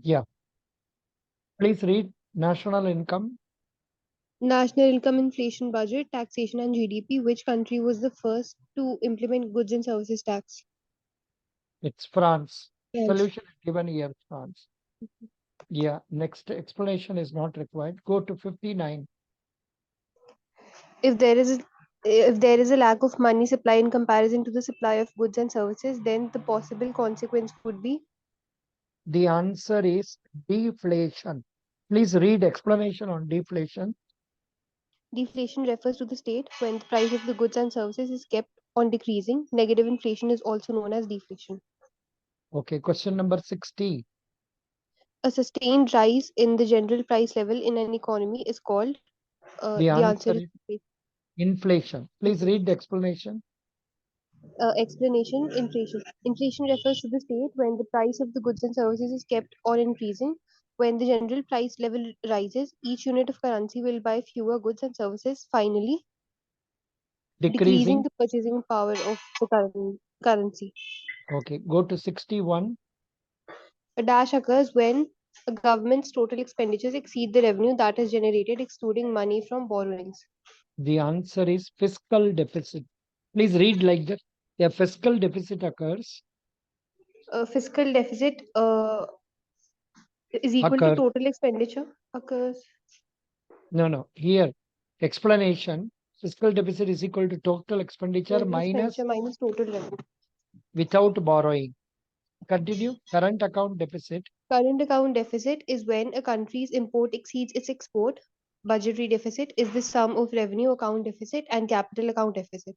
Yeah. Please read national income. National income, inflation, budget, taxation, and GDP. Which country was the first to implement goods and services tax? It's France. France. Solution is given here, France. Yeah. Next explanation is not required. Go to 59. If there is if there is a lack of money supply in comparison to the supply of goods and services, then the possible consequence would be The answer is deflation. Please read explanation on deflation. deflation refers to the state when the price of the goods and services is kept on decreasing. Negative inflation is also known as deflation. Okay. Question number 60. A sustained rise in the general price level in an economy is called, The the answer answer is is inflation. Please read the explanation. explanation. Inflation refers to the state when the price of the goods and services is kept on increasing. When the general price level rises, each unit of currency will buy fewer goods and services, finally decreasing Decreasing. the purchasing power of the currency. Okay. Go to 61. A dash occurs when a government's total expenditures exceed the revenue that is generated, excluding money from borrowings. The answer is fiscal deficit. Please read like that. A fiscal deficit occurs. A fiscal deficit is equal to Occurs. total expenditure occurs. No. Here, explanation. Fiscal deficit is equal to total expenditure Total minus expenditure minus total revenue. without borrowing. Continue. Current account deficit. Current account deficit is when a country's import exceeds its export. Budgetary deficit is the sum of revenue account deficit and capital account deficit.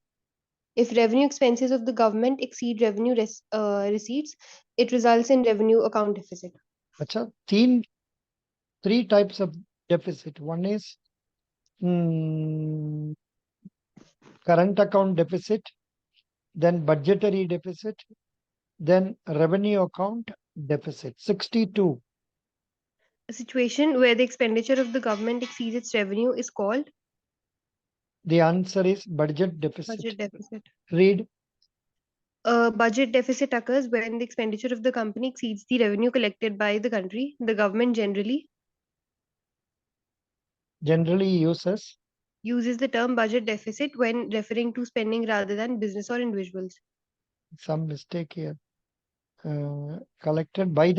If revenue expenses of the government exceed revenue receipts, it results in revenue account deficit. Acha, three types of deficit. One is current account deficit, then budgetary deficit, then revenue account deficit. 62. A situation where the expenditure of the government exceeds its revenue is called The answer is budget deficit. budget deficit. Read. A budget deficit occurs when the expenditure of the company exceeds the revenue collected by the country. The government Generally uses the term budget deficit when referring to spending rather than business or individuals. some mistake here. Collected by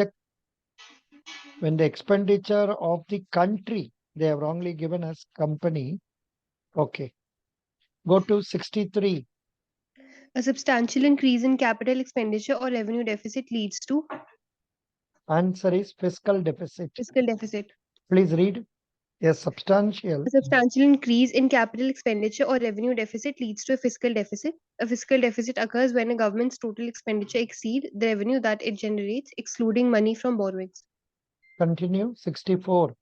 when the expenditure of the country, they have wrongly given as company. Okay. Go to 63. A substantial increase in capital expenditure or revenue deficit leads to Answer is fiscal deficit. fiscal deficit. Please read. A substantial. A substantial increase in capital expenditure or revenue deficit leads to a fiscal deficit. A fiscal deficit occurs when a government's total expenditure exceeds the revenue that it generates, excluding money from borrowings. Continue. 64.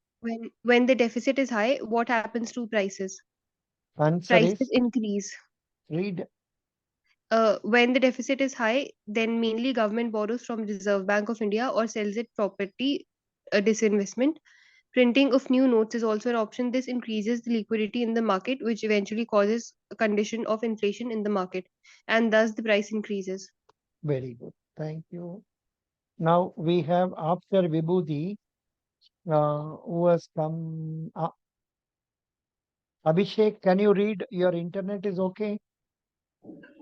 When the deficit is high, what happens to prices? Answer Prices is increase. read. When the deficit is high, then mainly government borrows from Reserve Bank of India or sells it property disinvestment. Printing of new notes is also an option. This increases the liquidity in the market, which eventually causes a condition of inflation in the market, and thus the price increases. Very good. Thank you. Now we have after Vibhuti, who has come. Abhishek, can you read? Your internet is okay?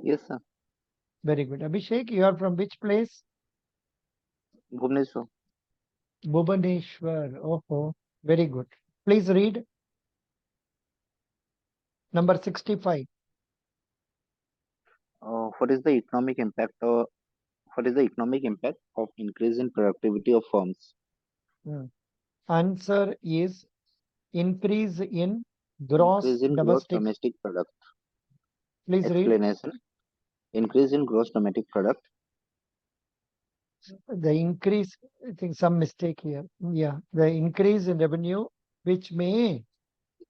Yes, sir. Very good. Abhishek, you are from which place? Bhubaneswar. Bhubaneswar. Oh, very good. Please read. Number 65. What is the economic impact of increase in productivity of firms? Answer is increase in gross Increase in gross domestic. domestic product. Please read. Explanation. Increase in gross domestic product. The increase, I think some mistake here. Yeah, the increase in revenue, which may.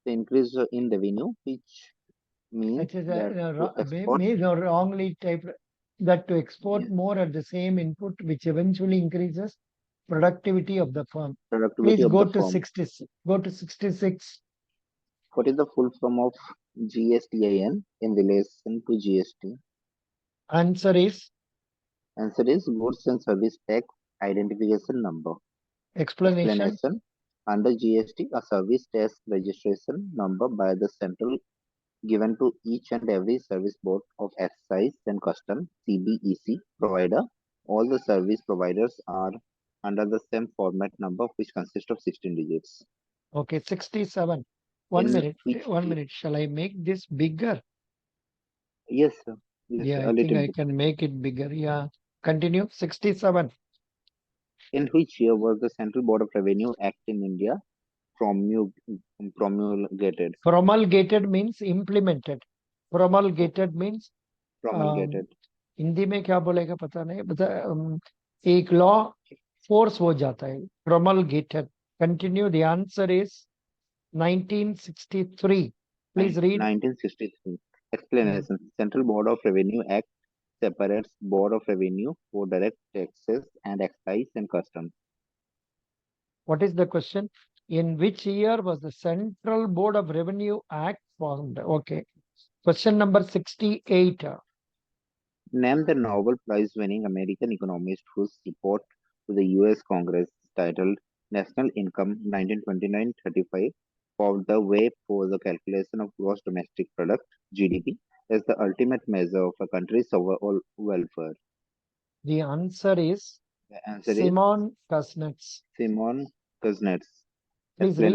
The increase in revenue, which means It is that to export, may or wrongly typed that to export yes, more at the same input, which eventually increases productivity of the firm. productivity Please of go the to firm. 66. What is the full form of GSTIN in relation to GST? Answer is Answer is Goods and Service Tax Identification Number. Explanation. Explanation. Under GST, a service tax registration number by the central given to each and every service board of excise and custom CBEC provider. All the service providers are under the same format number which consists of 16 digits. Okay, 67. In which, One minute. Shall I make this bigger? yes, sir. Yes, Yeah, a I think little I bit. can make it bigger. Yeah. Continue. 67. In which year was the Central Board of Revenue Act in India promulgated? Promulgated means implemented. Promulgated means Promulgated. Hindi में क्या बोलेगा पता नहीं, बता एक law force हो जाता है. Promulgated. Continue. The answer is 1963. Please read. 1963. Explanation. Central Board of Revenue Act separates Board of Revenue for direct taxes and excise and customs. What is the question? In which year was the Central Board of Revenue Act formed? Okay. Question number 68. Name the Nobel Prize winning American economist whose report to the US Congress titled National Income 1929-35 paved the way for the calculation of gross domestic product GDP as the ultimate measure of a country's overall welfare. The answer is The answer is Simon Kuznets. Simon Kuznets. Please read.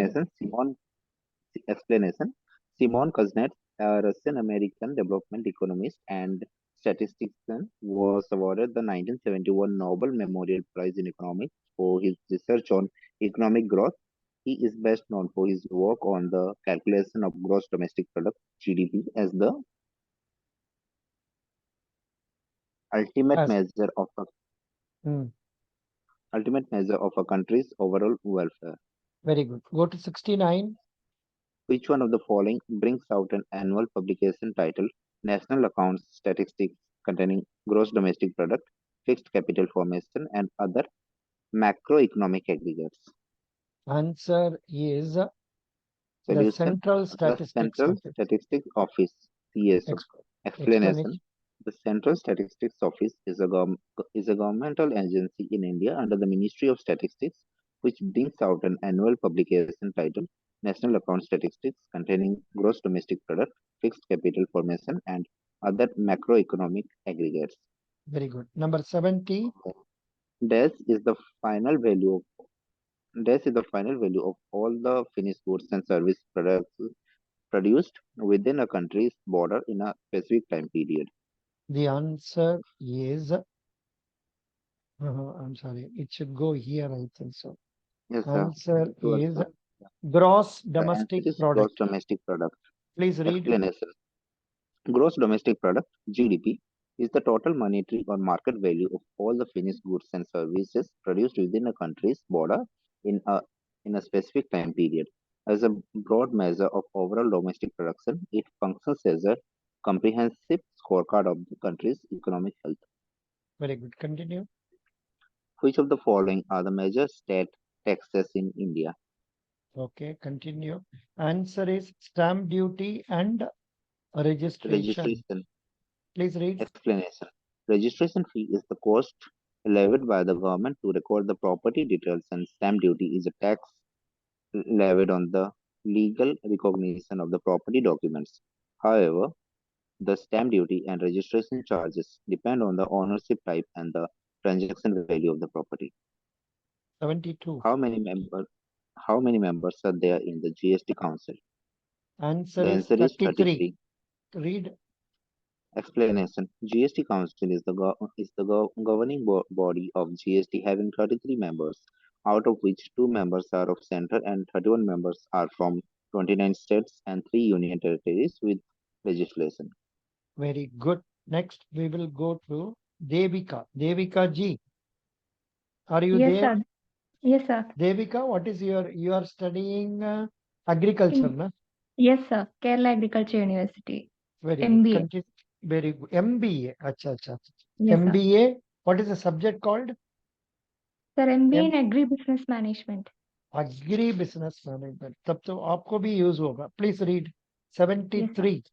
Explanation. Simon Kuznets, a Russian-American development economist and statistician, was awarded the 1971 Nobel Memorial Prize in Economics for his research on economic growth. He is best known for his work on the calculation of gross domestic product (GDP) as the ultimate Yes. measure of a ultimate measure of a country's overall welfare. Very good. Go to 69. Which one of the following brings out an annual publication titled National Accounts Statistics containing gross domestic product, fixed capital formation, and other macroeconomic aggregates? Answer is the Solution. Central The Statistics Central Office. Statistics Office, CSO. Explanation. The Central Statistics Office is a governmental agency in India under the Ministry of Statistics, which brings out an annual publication titled National Account Statistics containing gross domestic product, fixed capital formation, and other macroeconomic aggregates. Very good. Number 70. Dash is the final value of all the finished goods and service products produced within a country's border in a specific time period. The answer is, I'm sorry, it should go here, I think so. Yes, sir. Answer Towards is the- gross The answer domestic is product. gross domestic product. Please read. Explanation. Gross domestic product (GDP) is the total monetary or market value of all the finished goods and services produced within a country's border in a specific time period. As a broad measure of overall domestic production, it functions as a comprehensive scorecard of the country's economic health. Very good. Continue. Which of the following are the major state taxes in India? Okay, continue. Answer is stamp duty and registration. Registration. Please read. Explanation. Registration fee is the cost levied by the government to record the property details, and stamp duty is a tax levied on the legal recognition of the property documents. However, the stamp duty and registration charges depend on the ownership type and the transaction value of the property. 72. How many members are there in the GST Council? Answer The is answer is 33. 33. Read. Explanation. GST Council is the governing body of GST, having 33 members, out of which 2 members are of center and 31 members are from 29 states and 3 union territories with legislation. Very good. Next, we will go to Devika. Devika ji. Are you Yes, there? sir. Yes, sir. Devika, what is you are studying agriculture, na? Yes, sir. Kerala Agriculture University. Very MBA. good. Continue. Very good. MBA. Acha, acha. Yes, sir. MBA. What is the subject called? Sir, MBA in Agribusiness Management. Agri business management. तब तो आपको भी use होगा. Please read. 73.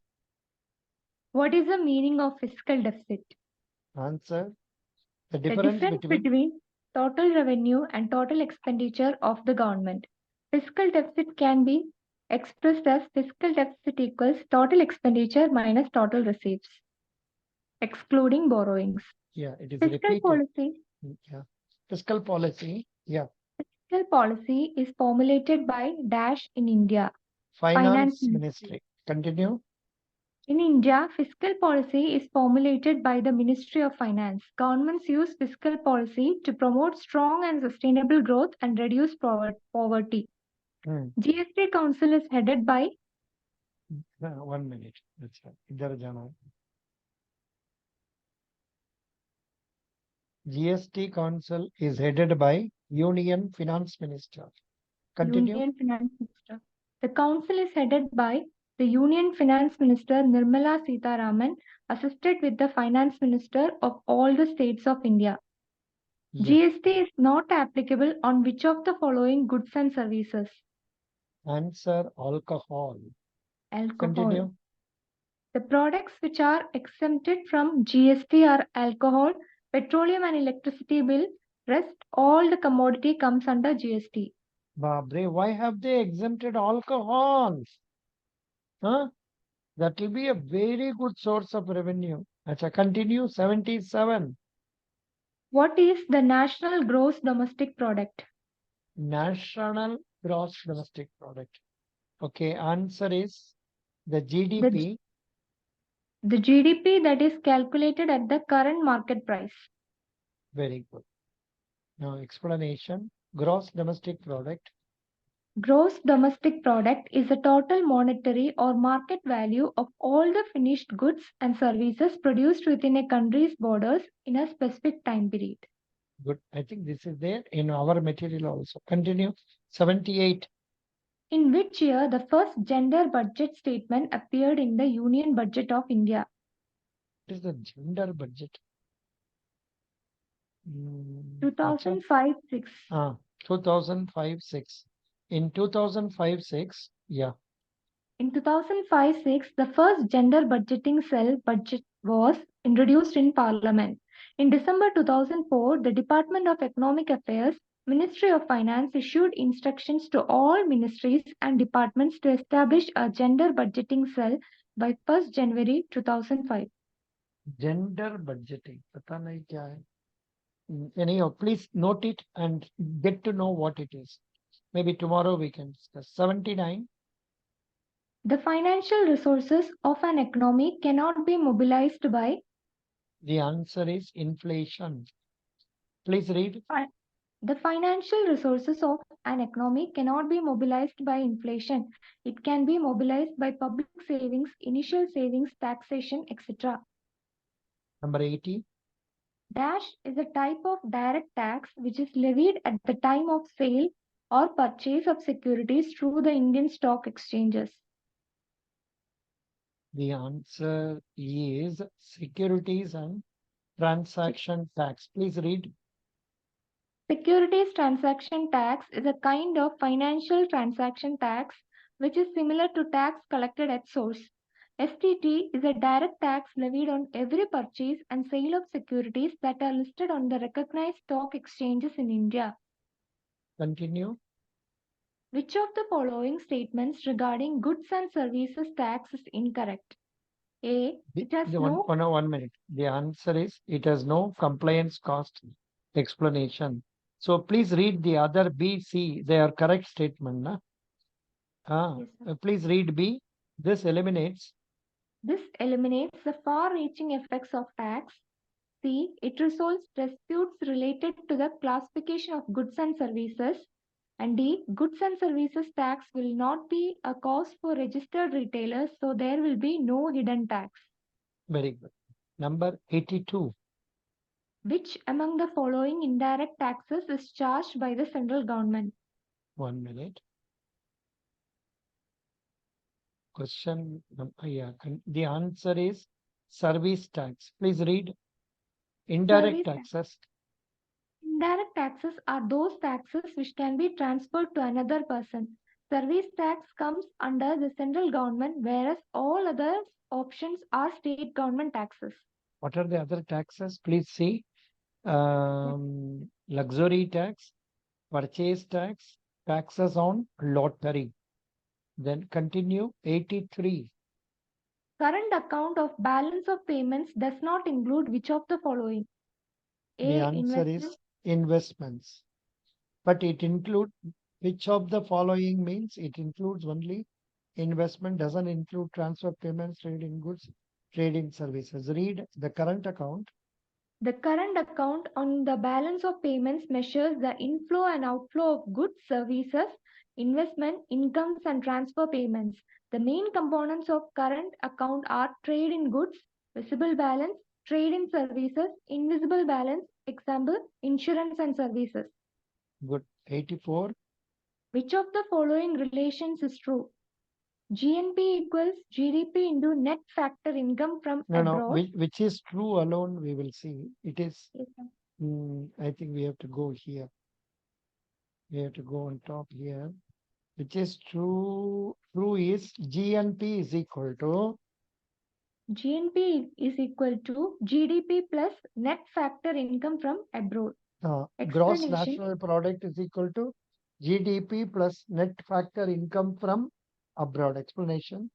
What is the meaning of fiscal deficit? Answer. The The difference between total revenue, and total expenditure of the government. Fiscal deficit can be expressed as fiscal deficit equals total expenditure minus total receipts, excluding borrowings. Yeah, it is Fiscal repeated. policy. Yeah. Fiscal policy. Yeah. Fiscal policy is formulated by dash in India. Finance Ministry. Continue. In India, fiscal policy is formulated by the Ministry of Finance. Governments use fiscal policy to promote strong and sustainable growth and reduce poverty. GST Council is headed by 1 minute. That's right. Idhar jana. GST Council is headed by Union Finance Minister. Continue. Union Finance Minister. The council is headed by the Union Finance Minister Nirmala Sitharaman, assisted with the Finance Minister of all the states of India. Yeah. GST is not applicable on which of the following goods and services? Answer alcohol. Alcohol. Continue. The products which are exempted from GST are alcohol, petroleum and electricity bill. Rest all the commodity comes under GST. Babre, why have they exempted alcohol? Huh? That will be a very good source of revenue. Acha, continue. 77. What is the national gross domestic product? National gross domestic product. Okay, answer is the GDP. The GDP that is calculated at the current market price. Very good. Now explanation. Gross domestic product. Gross domestic product is the total monetary or market value of all the finished goods and services produced within a country's borders in a specific time period. Good. I think this is there in our material also. Continue. 78. In which year the first gender budget statement appeared in the Union Budget of India? What is the gender budget? 2005-6. 2005-6. In 2005-6, yeah. In 2005-6, the first gender budgeting cell budget was introduced in Parliament. In December 2004, the Department of Economic Affairs, Ministry of Finance issued instructions to all ministries and departments to establish a gender budgeting cell by 1st January 2005. Gender budgeting. Pata nahi kya hai. Anyhow, please note it and get to know what it is. Maybe tomorrow we can discuss. 79. The financial resources of an economy cannot be mobilized by. The answer is inflation. Please read. The financial resources of an economy cannot be mobilized by inflation. It can be mobilized by public savings, initial savings, taxation, etc. Number 80. Dash is a type of direct tax which is levied at the time of sale or purchase of securities through the Indian stock exchanges. The answer is securities and transaction tax. Please read. Securities transaction tax is a kind of financial transaction tax which is similar to tax collected at source. STT is a direct tax levied on every purchase and sale of securities that are listed on the recognized stock exchanges in India. Continue. Which of the following statements regarding goods and services tax is incorrect? A. It has no. 1 minute. The answer is it has no compliance cost explanation. So please read the other B, C. They are correct statement. Na? Yes, please read B. This eliminates. This eliminates the far-reaching effects of tax. C. It resolves disputes related to the classification of goods and services. And D. Goods and services tax will not be a cost for registered retailers, so there will be no hidden tax. Very good. Number 82. Which among the following indirect taxes is charged by the central government? 1 minute. Question. Yeah. The answer is service tax. Please read. Indirect taxes. Indirect taxes are those taxes which can be transferred to another person. Service tax comes under the central government, whereas all other options are state government taxes. What are the other taxes? Please see. Luxury tax, purchase tax, taxes on lottery. Then continue 83. Current account of balance of payments does not include which of the following? The A. answer is investments. But it include which of the following means it includes only investment, doesn't include transfer payments, trading goods, trading services. Read the current account. The current account on the balance of payments measures the inflow and outflow of goods, services, investment, incomes, and transfer payments. The main components of current account are trade in goods, visible balance, trade in services, invisible balance, example, insurance and services. Good. 84. Which of the following relations is true? GNP equals GDP into net factor income from No, abroad. which is true alone, we will see. It is, Yes, sir. I think we have to go here. We have to go on top here. Which is true. True is GNP is equal to GNP is equal to GDP plus net factor income from abroad. gross Explanation. national product is equal to GDP plus net factor income from abroad. Explanation.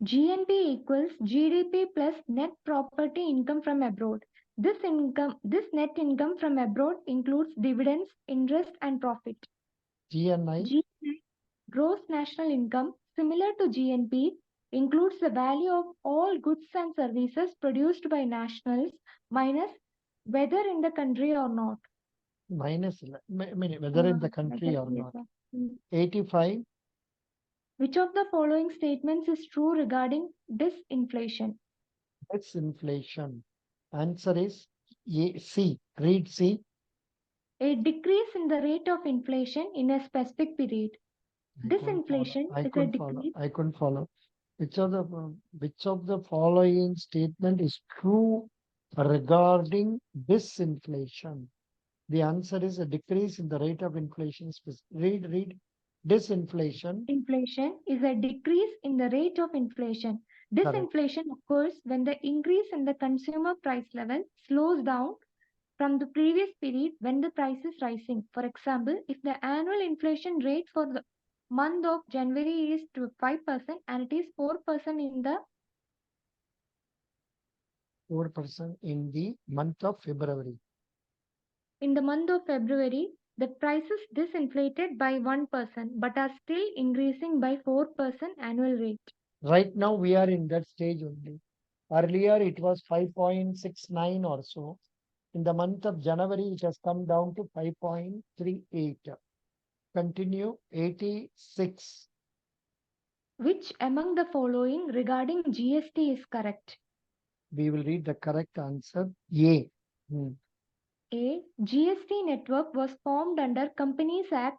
GNP equals GDP plus net property income from abroad. This net income from abroad includes dividends, interest, and profit. GNI. GNI, gross national income, similar to GNP, includes the value of all goods and services produced by nationals minus whether in the country or not. Minus, whether in the country or not. 85. Which of the following statements is true regarding disinflation? Disinflation. Answer is C. Read C. A decrease in the rate of inflation in a specific period. Disinflation is a decrease. I couldn't follow. Which of the following statement is true regarding disinflation? The answer is a decrease in the rate of inflation. Read disinflation. Inflation is a decrease in the rate of inflation. Disinflation occurs when the increase in the consumer price level slows down from the previous period when the price is rising. For example, if the annual inflation rate for the month of January is to 5% and it is 4% in the 4% in the month of February. In the month of February, the prices disinflated by 1% but are still increasing by 4% annual rate. Right now we are in that stage only. Earlier it was 5.69 or so. In the month of January, it has come down to 5.38. Continue 86. Which among the following regarding GST is correct? We will read the correct answer. A. A. GST network was formed under Companies Act.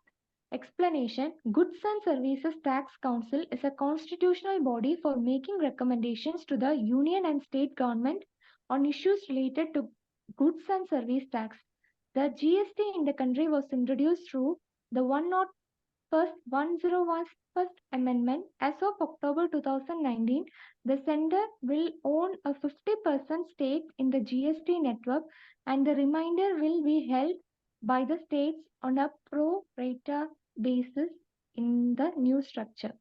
Explanation. Goods and Services Tax Council is a constitutional body for making recommendations to the union and state government on issues related to goods and service tax. The GST in the country was introduced through the 101st Amendment. As of October 2019, the center will own a 50% stake in the GST network and the remainder will be held by the states on a pro rata basis in the new structure.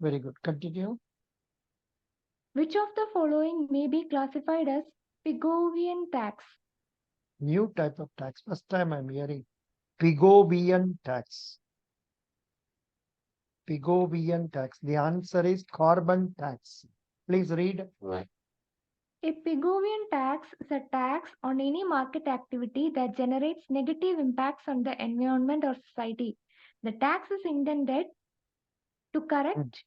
Very good. Continue. Which of the following may be classified as Pigovian tax? New type of tax. First time I'm hearing Pigovian tax. Pigovian tax. The answer is carbon tax. Please read. A Pigovian tax is a tax on any market activity that generates negative impacts on the environment or society. The tax is intended to correct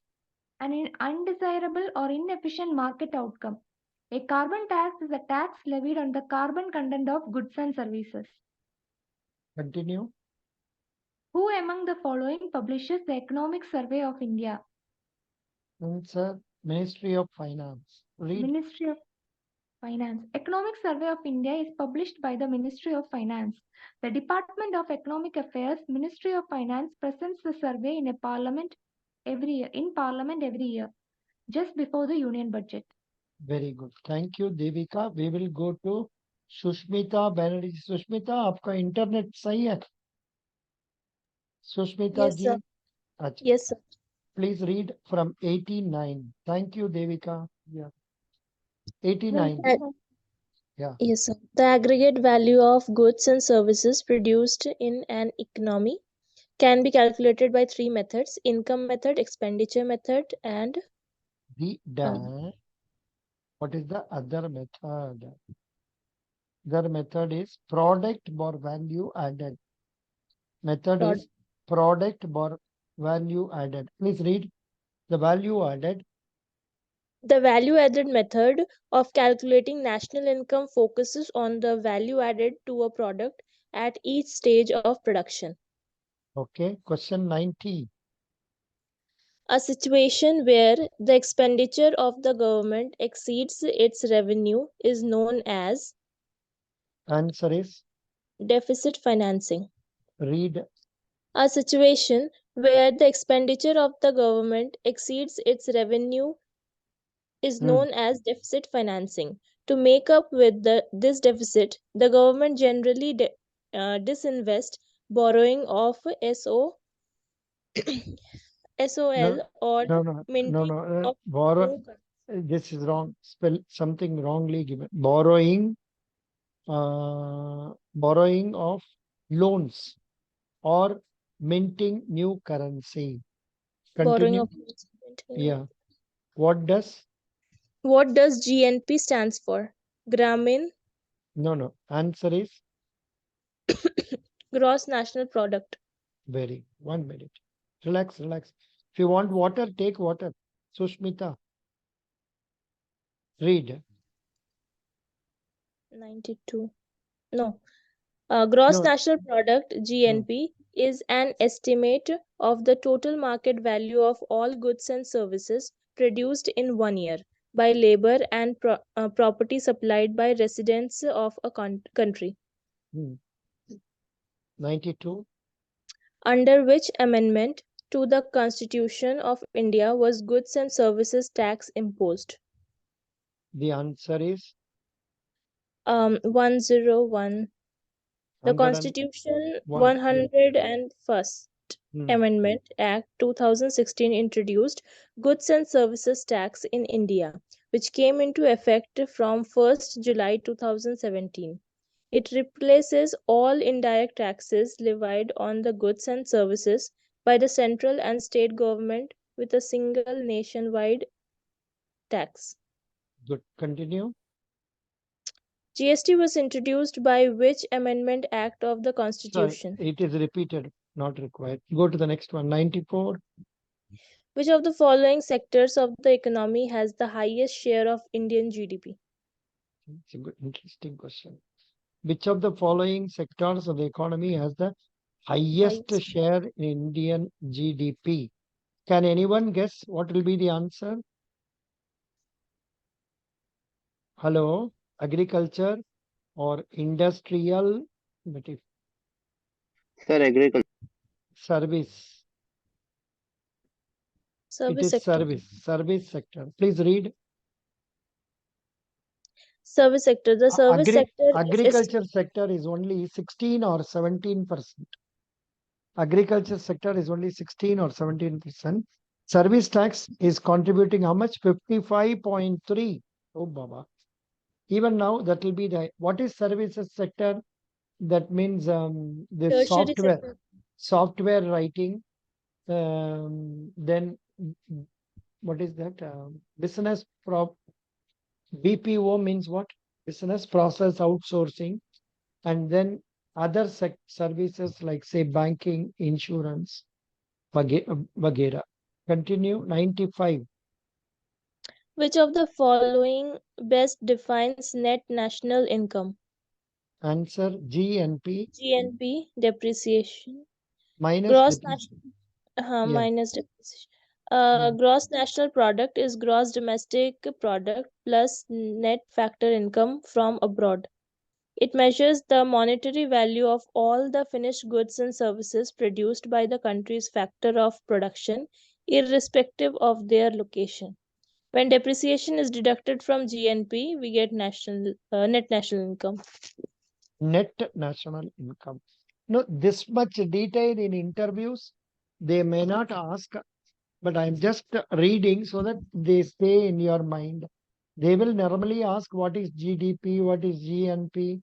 an undesirable or inefficient market outcome. A carbon tax is a tax levied on the carbon content of goods and services. Continue. Who among the following publishes the Economic Survey of India? Answer Ministry of Finance. Read. Ministry of Finance. Economic Survey of India is published by the Ministry of Finance. The Department of Economic Affairs, Ministry of Finance presents the survey in Parliament every year, just before the Union Budget. Very good. Thank you, Devika. We will go to Sushmita Banerjee, Sushmita आपका internet सही है? Sushmita Yes, जी, sir. अच्छा, Yes, sir. please read from 89. Thank you, Devika. Yeah, 89. Uh, Yeah, Yes, sir. The aggregate value of goods and services produced in an economy can be calculated by three methods: income method, expenditure method, and the dash. What is the other method? Other method is product or value added. Method prod. is product or value added. Please read the value added. The value added method of calculating national income focuses on the value added to a product at each stage of production. Okay, question 90. A situation where the expenditure of the government exceeds its revenue is known as Answer is deficit financing. read. A situation where the expenditure of the government exceeds its revenue is Hmm. known as deficit financing. To make up with this deficit, the government generally disinvest borrowing of No, SOL or no. minting of Borrow. new currency. This is wrong. Spell something wrongly given. Borrowing. Borrowing of loans or minting new currency. Borrowing Continue. of Yeah. What does? What does GNP stands for? Gramin No. Answer is Gross National Product. very. 1 minute. Relax. If you want water, take water. Sushmita, read. 92. No. Gross No. National Product (GNP) is an estimate of the total market value of all goods and services produced in 1 year by labor and property supplied by residents of a country. 92. Under which amendment to the Constitution of India was goods and services tax imposed? The answer is 101. The 101. Constitution Yeah. 101st Hmm. Amendment Act 2016 introduced Goods and Services Tax in India, which came into effect from 1st July 2017. It replaces all indirect taxes levied on the goods and services by the central and state government with a single nationwide tax. Good. Continue. GST was introduced by which Amendment Act of the Sorry, Constitution? it is repeated, not required. Go to the next one. 94. Which of the following sectors of the economy has the highest share of Indian GDP? It's a good, interesting question. Which of the following sectors of the economy has the highest Highest. share in Indian GDP? Can anyone guess what will be the answer? Hello, agriculture or industrial Sir, agriculture. service? It Service is sector. service sector. Please read. Service sector. The service sector is Agriculture sector is only 16 or 17%. Agriculture sector is only 16 or 17%. Service tax is contributing how much? 55.3. Oh, Baba. Even now, that will be the what is services sector? That means this tertiary sector. software writing. Then what is that? Business prop BPO means what? Business process outsourcing, and then other services like say banking, insurance, Vagera. Continue. 95. Which of the following best defines net national income? Answer GNP GNP depreciation. minus Gross depreciation. national Yeah. minus depreciation. Yeah. Gross national product is gross domestic product plus net factor income from abroad. It measures the monetary value of all the finished goods and services produced by the country's factor of production, irrespective of their location. When depreciation is deducted from GNP, we get net national income. Net national income. No, this much detail in interviews, they may not ask, but I'm just reading so that they stay in your mind. They will normally ask what is GDP, what is GNP,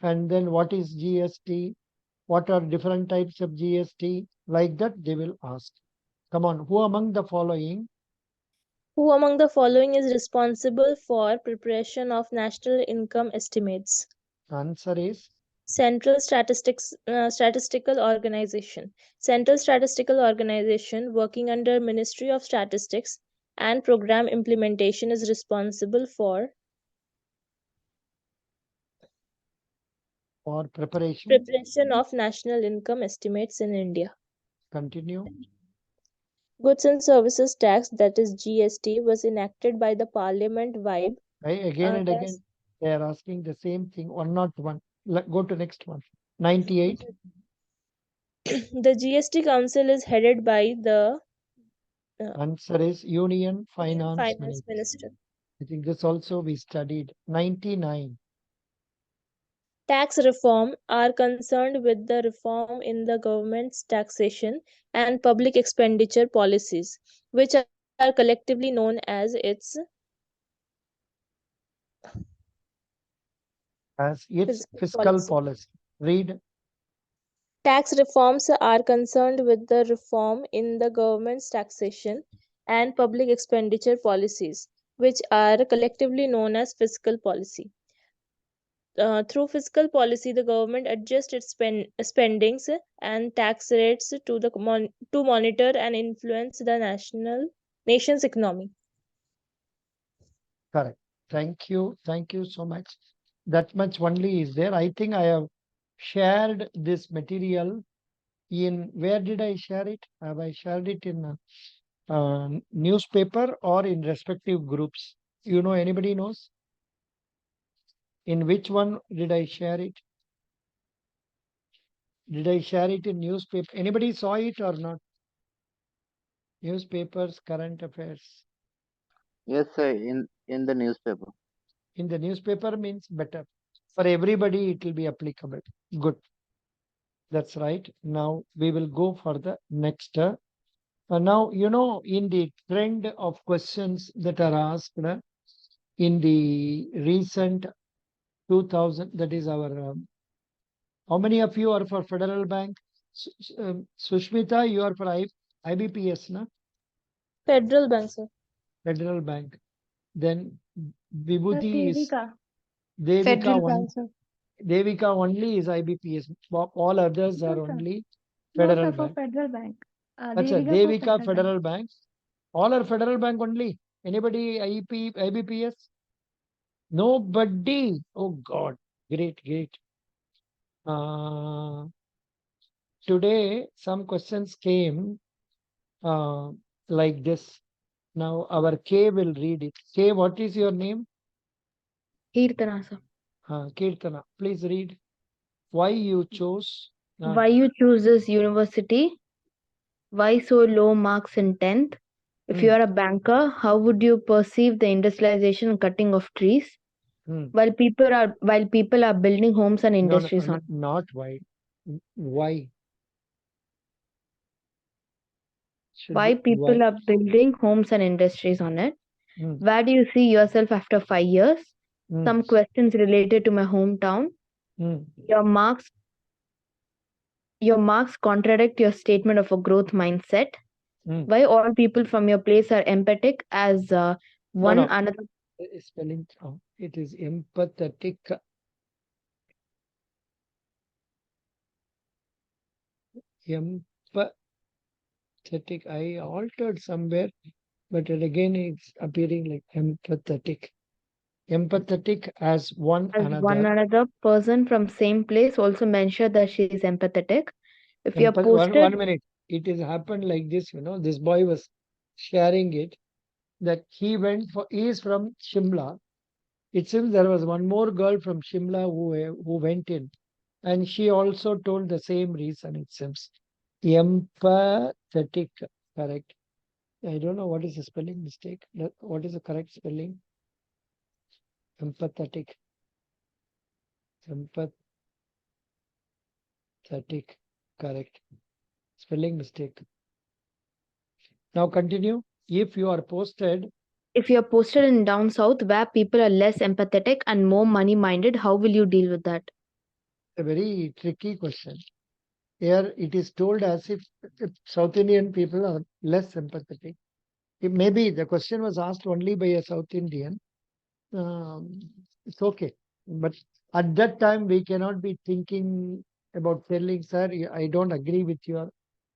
and then what is GST, what are different types of GST, like that they will ask. Come on, who among the following? Who among the following is responsible for preparation of national income estimates? Answer is Central Statistical Organization. Central Statistical Organization working under Ministry of Statistics and Program Implementation is responsible for preparation. preparation of national income estimates in India. Continue. Goods and Services Tax, that is GST, was enacted by the Parliament vibe. Again and again, they are asking the same thing. 101. Go to next one. 98. The GST Council is headed by the Answer is Union Finance Finance Minister. Minister. I think this also we studied. 99. Tax reform are concerned with the reform in the government's taxation and public expenditure policies, which are collectively known as its Fiscal policy. Read. Tax reforms are concerned with the reform in the government's taxation and public expenditure policies, which are collectively known as fiscal policy. Through fiscal policy, the government adjusts its spendings and tax rates to monitor and influence the nation's economy. Correct. Thank you. Thank you so much. That much only is there. I think I have shared this material in, where did I share it? Have I shared it in newspaper or in respective groups? You know, anybody knows? In which one did I share it? Did I share it in newspaper? Anybody saw it or not? Newspapers, current affairs. Yes, sir, in the newspaper. In the newspaper means better. For everybody, it will be applicable. Good. That's right. Now we will go for the next. Now, you know, in the trend of questions that are asked in the recent 2000, that is our, how many of you are for Federal Bank? Sushmita, you are for IBPS, na? Federal Bank, sir. Federal Bank. Then Vibhuti is Devika. Federal one. Bank, sir. Devika only is IBPS. All others are No, sir. only No, Federal sir, for Bank. Federal Bank. That's it. Devika for Devika Federal Bank. All are Federal Bank only. Anybody IBPS? Nobody. Oh God. Great, great. Today some questions came like this. Now our K will read it. K, what is your name? Kirtana, sir. Kirtana. Please read. Why you chose? Why you choose this university? Why so low marks in 10th? If you are a banker, how would you perceive the industrialization and cutting of trees? While people are building homes and industries on not why. Why? why people are building homes and industries on it? Where do you see yourself after 5 years? Some questions related to my hometown. Your marks contradict your statement of a growth mindset. Why all people from your place are empathic as one another. Spelling, it is empathetic. Empathetic. I altered somewhere, but again it's appearing like empathetic. Empathetic as one another person from same place also mentioned that she is empathetic. If you are posted 1 minute, it has happened like this. You know, this boy was sharing it that he is from Shimla. It seems there was one more girl from Shimla who went in, and she also told the same reason. It seems empathetic, correct? I don't know what is the spelling mistake. What is the correct spelling? Empathetic. Empathetic. Correct. Spelling mistake. Now continue. If you are posted, If you're posted in down south where people are less empathetic and more money minded, how will you deal with that? a very tricky question. Here it is told as if South Indian people are less sympathetic. Maybe the question was asked only by a South Indian. It's okay. But at that time, we cannot be thinking about telling, sir, I don't agree with your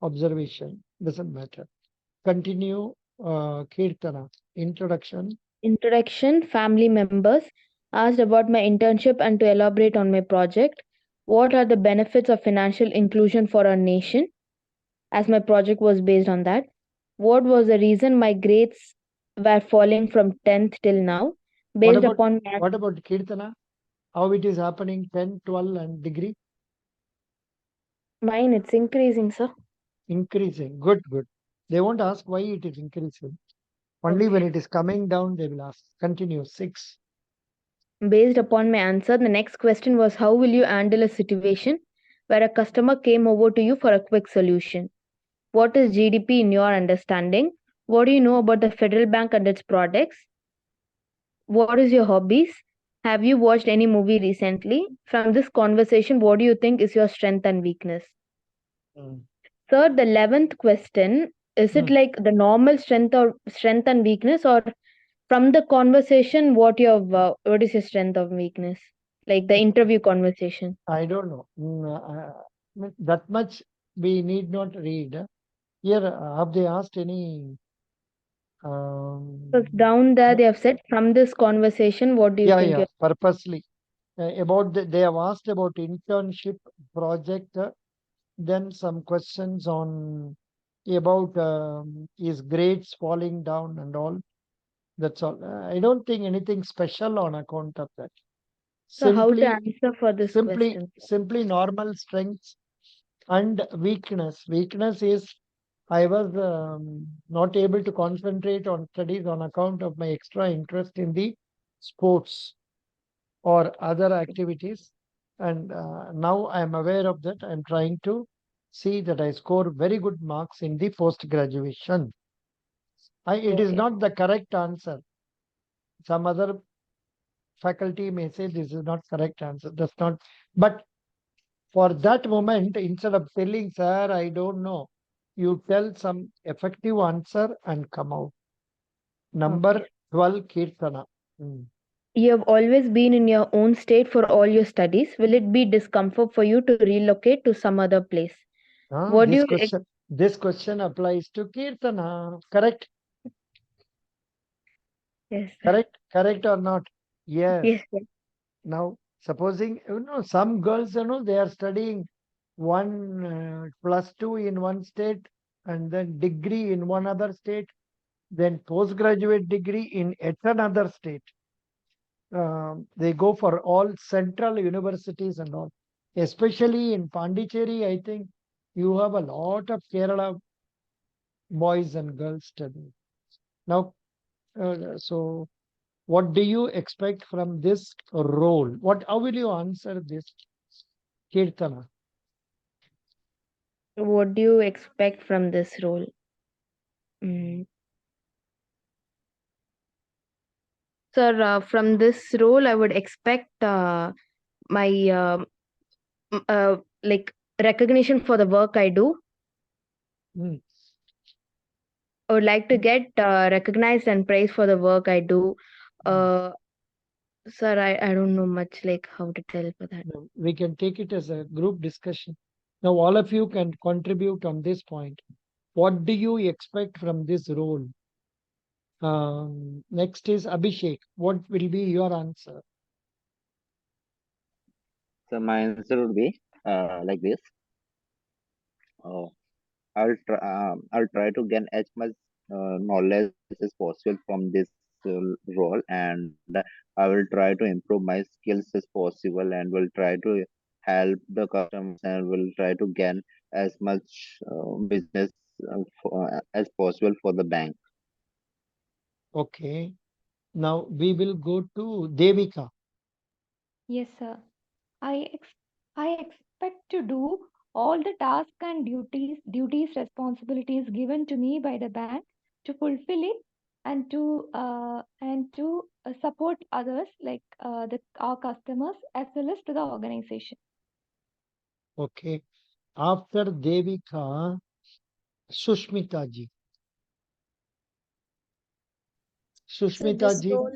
observation. Doesn't matter. Continue, Kirtana. Introduction. Introduction. Family members asked about my internship and to elaborate on my project. What are the benefits of financial inclusion for our nation? As my project was based on that. What was the reason my grades were falling from 10th till now? Based upon What about Kirtana? How it is happening 10, 12 and degree? mine, it's increasing, sir. Increasing. Good, good. They won't ask why it is increasing. Only when it is coming down, they will ask. Continue. 6. Based upon my answer, the next question was how will you handle a situation where a customer came over to you for a quick solution? What is GDP in your understanding? What do you know about the Federal Bank and its products? What is your hobbies? Have you watched any movie recently? From this conversation, what do you think is your strength and weakness? Sir, the 11th question, is it like the normal strength and weakness, or from the conversation, what is your strength or weakness? Like the interview conversation. I don't know. That much we need not read. Here, have they asked any? Because down there they have said from this conversation, what do you think? Yeah, purposely. They have asked about internship project. Then some questions on about is grades falling down and all. That's all. I don't think anything special on account of that. So how to answer for this question? Simply normal strengths and weakness. Weakness is I was not able to concentrate on studies on account of my extra interest in the sports or other activities. And now I am aware of that. I am trying to see that I score very good marks in the post graduation. It is not the correct answer. Some other faculty may say this is not correct answer. That's not. But for that moment, instead of telling, sir, I don't know, you tell some effective answer and come out. Number 12, Kirtana. You have always been in your own state for all your studies. Will it be discomfort for you to relocate to some other place? This question applies to Kirtana. Correct? Yes. Correct or not? Yes. Yes. Sir. Now, supposing, some girls, they are studying one +2 in one state and then degree in one other state, then postgraduate degree in yet another state. They go for all central universities and all. Especially in Pondicherry, I think you have a lot of Kerala boys and girls studying. Now, so what do you expect from this role? How will you answer this, Kirtana? What do you expect from this role? Sir, from this role, I would expect my like recognition for the work I do. I would like to get recognized and praised for the work I do. Sir, I don't know much like how to tell for that. No, we can take it as a group discussion. Now, all of you can contribute on this point. What do you expect from this role? Next is Abhishek. What will be your answer? So my answer would be like this. I'll try to gain as much knowledge as possible from this role, and I will try to improve my skills as possible, and will try to help the customers, and will try to gain as much business as possible for the bank. Okay. Now we will go to Devika. Yes, sir. I ex I expect to do all the tasks and responsibilities given to me by the bank to fulfill it and to support others like our customers as well as to the organization. Okay. After Devika, Sushmita ji. So Sushmita this ji. role,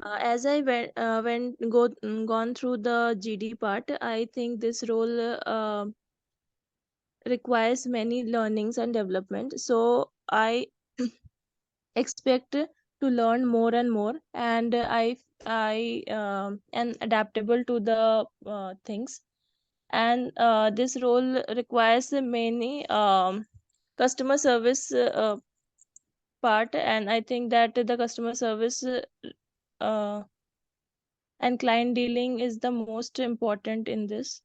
as I gone through the GD part, I think this role requires many learnings and development. So I expect to learn more and more, and I am adaptable to the things. And this role requires many customer service part, and I think that the customer service uh, and client dealing is the most important in this.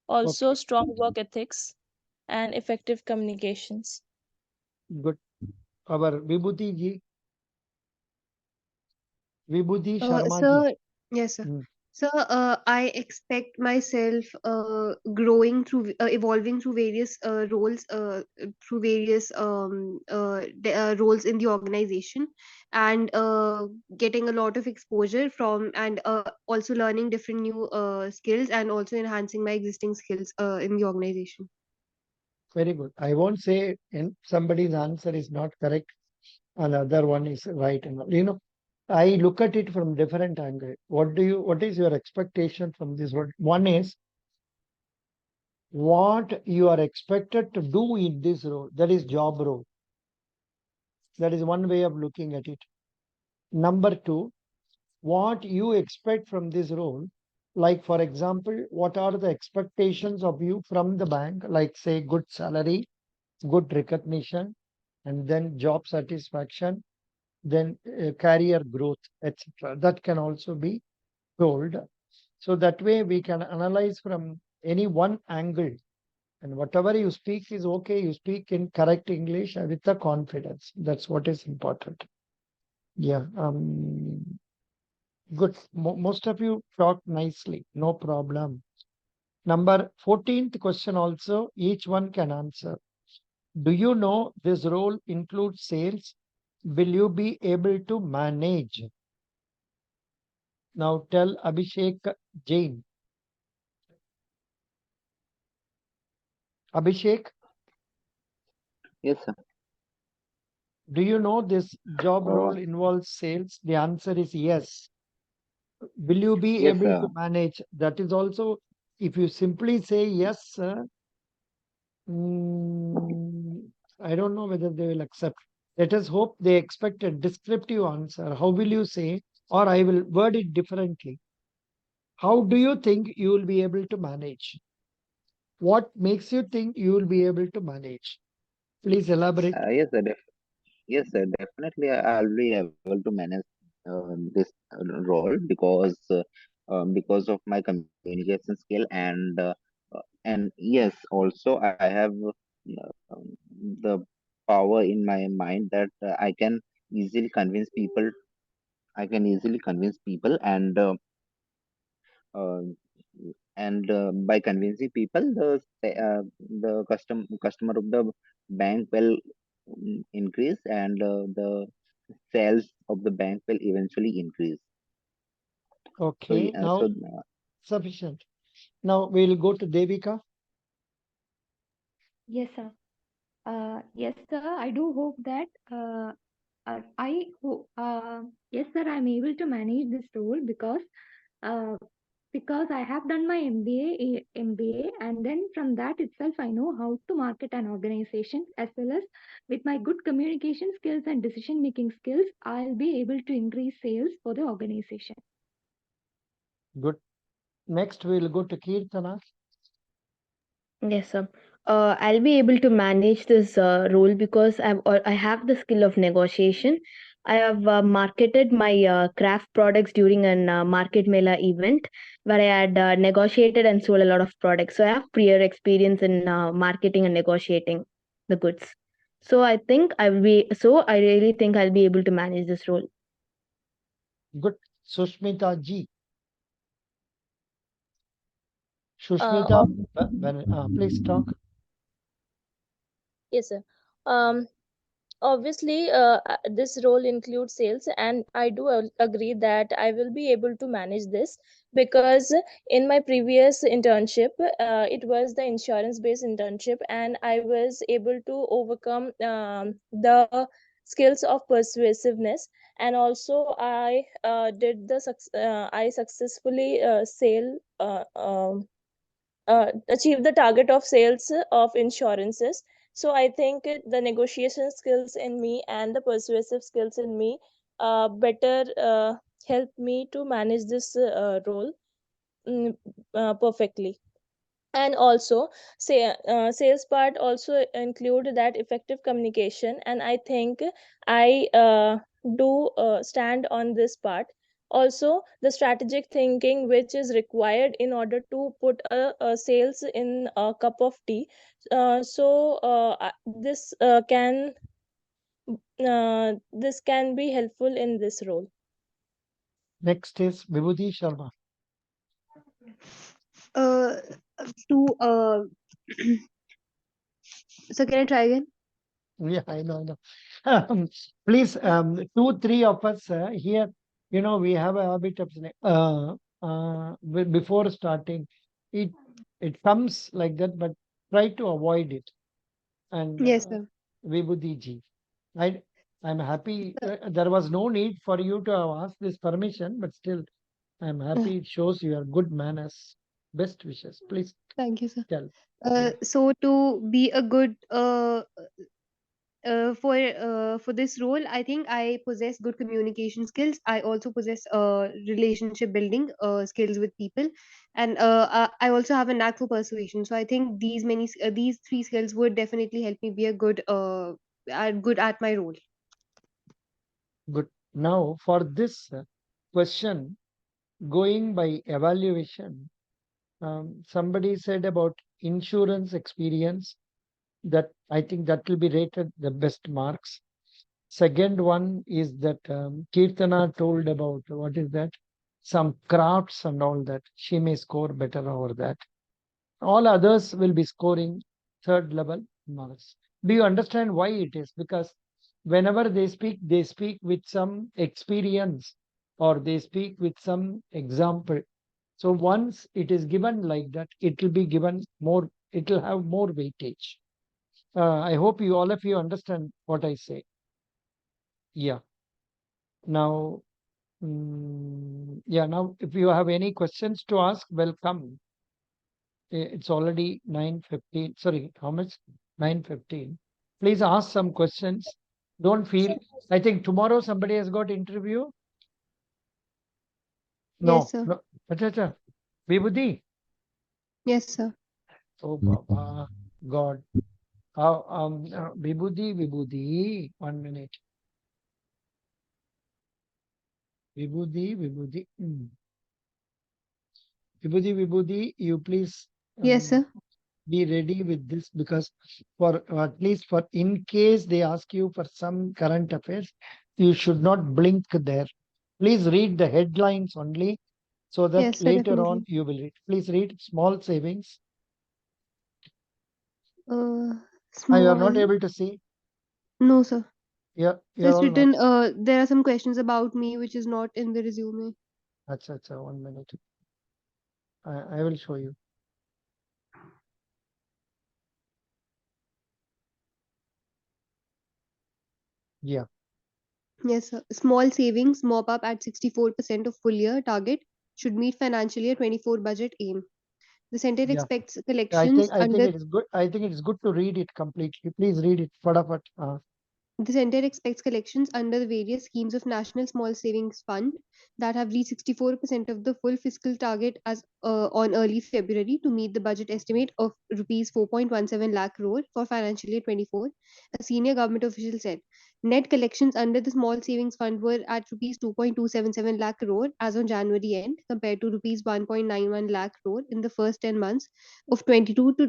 Also, Okay. strong work ethics and effective communications. Good. Our Vibhuti ji. Vibhuti Sharma ji. Sir, yes, sir. Hmm. Sir, I expect myself evolving through various roles, through various roles in the organization, and getting a lot of exposure from, and also learning different new skills, and also enhancing my existing skills in the organization. Very good. I won't say somebody's answer is not correct and other one is right. I look at it from different angle. What is your expectation from this role? One is what you are expected to do in this role. That is job role. That is one way of looking at it. Number two, what you expect from this role. Like, for example, what are the expectations of you from the bank? Like, say, good salary, good recognition, and then job satisfaction, then career growth, etc. That can also be told. So that way we can analyze from any one angle. And whatever you speak is okay. You speak in correct English with the confidence. That's what is important. Yeah. Good. Most of you talk nicely. No problem. Number 14th question also, each one can answer. Do you know this role includes sales? Will you be able to manage? Now tell Abhishek Jain. Abhishek, Yes, sir. do you know this job Uh, role involves sales? The answer is yes. Will you be yes, able sir. to manage? That is also, if you simply say yes, sir, I don't know whether they will accept. Let us hope they expect a descriptive answer. How will you say? Or I will word it differently. How do you think you will be able to manage? What makes you think you will be able to manage? Please elaborate. Yes, sir. Yes, sir. Definitely, I'll be able to manage this role because of my communication skill and yes, also I have the power in my mind that I can easily convince people. I can easily convince people uh, by convincing people, the customer of the bank will increase, and the sales of the bank will eventually increase. So, Okay, now sufficient. Now we'll go to Devika. Yes, sir. Yes, sir. I do hope that I hope yes, sir. I'm able to manage this role uh, because I have done my MBA, and then from that itself, I know how to market an organization as well as with my good communication skills and decision making skills, I'll be able to increase sales for the organization. Good. Next, we'll go to Kirtana. Yes, sir. I'll be able to manage this role because I have the skill of negotiation. I have marketed my craft products during a market mela event where I had negotiated and sold a lot of products. So I have prior experience in marketing and negotiating the goods. So I think I will be. So I really think I'll be able to manage this role. Good. Sushmita ji. Sushmita, please talk. Yes, sir. Um, Obviously, this role includes sales, and I do agree that I will be able to manage this because in my previous internship, it was the insurance based internship, and I was able to overcome the skills of persuasiveness, and also I successfully achieve the target of sales of insurances. So I think the negotiation skills in me and the persuasive skills in me better help me to manage this role perfectly. And also sales part also include that effective communication, and I think I do stand on this part. Also the strategic thinking which is required in order to put a sales in a cup of tea. This can be helpful in this role. Next is Vibhuti Sharma. To so can I try again? Yeah, I know. Please, 2-3 of us here, we have a habit of saying, before starting, it comes like that, but try to avoid it. And Yes, sir. Vibhuti ji, I'm happy. There was no need for you to have asked this permission, but still, I'm happy. It shows your good manners. Best wishes. Please Thank you, sir. tell. So to be a good for this role, I think I possess good communication skills. I also possess relationship building skills with people, and I also have a knack for persuasion. So I think these three skills would definitely help me be a good at my role. Good. Now, for this question, going by evaluation, somebody said about insurance experience that I think that will be rated the best marks. Second one is that Kirtana told about what is that? Some crafts and all that. She may score better over that. All others will be scoring third level marks. Do you understand why it is? Because whenever they speak with some experience or they speak with some example. So once it is given like that, it will be given more, it will have more weightage. I hope all of you understand what I say. Yeah. Now, now if you have any questions to ask, welcome. It's already 9:15. Sorry, how much? 9:15. Please ask some questions. Don't feel. I think tomorrow somebody has got interview. No. Yes, sir. No. Acha. Vibhuti. Yes, sir. Oh, Baba. God. Vibhuti. 1 minute. Vibhuti. Vibhuti, you please Yes, sir. be ready with this because for at least for in case they ask you for some current affairs, you should not blink there. Please read the headlines only so that Yes, sir. later on Definitely. you will read. Please read small savings. You are not Small. able to see. No, sir. Yeah, So you're it's all not. written. There are some questions about me which is not in the resume. Acha, 1 minute. I will show you. Yeah. Yes, sir. Small savings mop up at 64% of full year target should meet financial year 24 budget aim. The center Yeah. expects I collections think it is good. I think it is good to read it completely. Please read it. Fadafat. The center expects collections under the various schemes of National Small Savings Fund that have reached 64% of the full fiscal target as on early February to meet the budget estimate of rupees 4.17 lakh crore for financial year 24, a senior government official said. Net collections under the Small Savings Fund were at rupees 2.277 lakh crore as on January end, compared to rupees 1.91 lakh crore in the first 10 months of 2022 to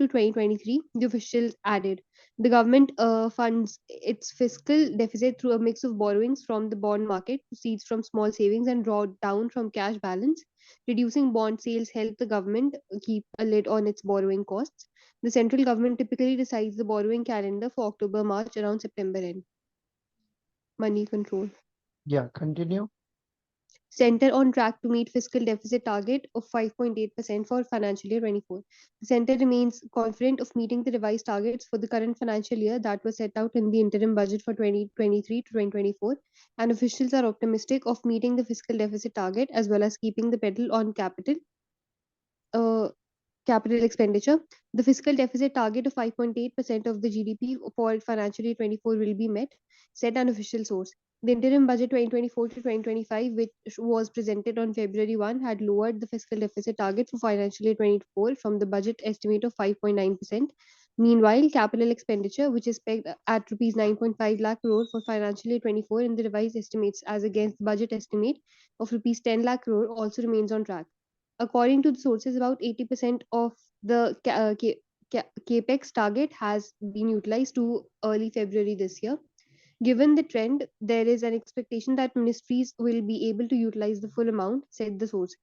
2023, the officials added. The government funds its fiscal deficit through a mix of borrowings from the bond market, proceeds from small savings, and draw down from cash balance. Reducing bond sales help the government keep a lid on its borrowing costs. The central government typically decides the borrowing calendar for October, March, around September end. Money control. Yeah, continue. Center on track to meet fiscal deficit target of 5.8% for financial year 24. The center remains confident of meeting the revised targets for the current financial year that were set out in the interim budget for 2023 to 2024, and officials are optimistic of meeting the fiscal deficit target as well as keeping the pedal on uh, capital expenditure. The fiscal deficit target of 5.8% of the GDP for financial year 24 will be met, said an official source. The interim budget 2024 to 2025, which was presented on February 1, had lowered the fiscal deficit target for financial year 24 from the budget estimate of 5.9%. Meanwhile, capital expenditure, which is pegged at rupees 9.5 lakh crore for financial year 24 in the revised estimates as against the budget estimate of rupees 10 lakh crore, also remains on track. According to the sources, about 80% of the capex target has been utilized to early February this year. Given the trend, there is an expectation that ministries will be able to utilize the full amount, said the source.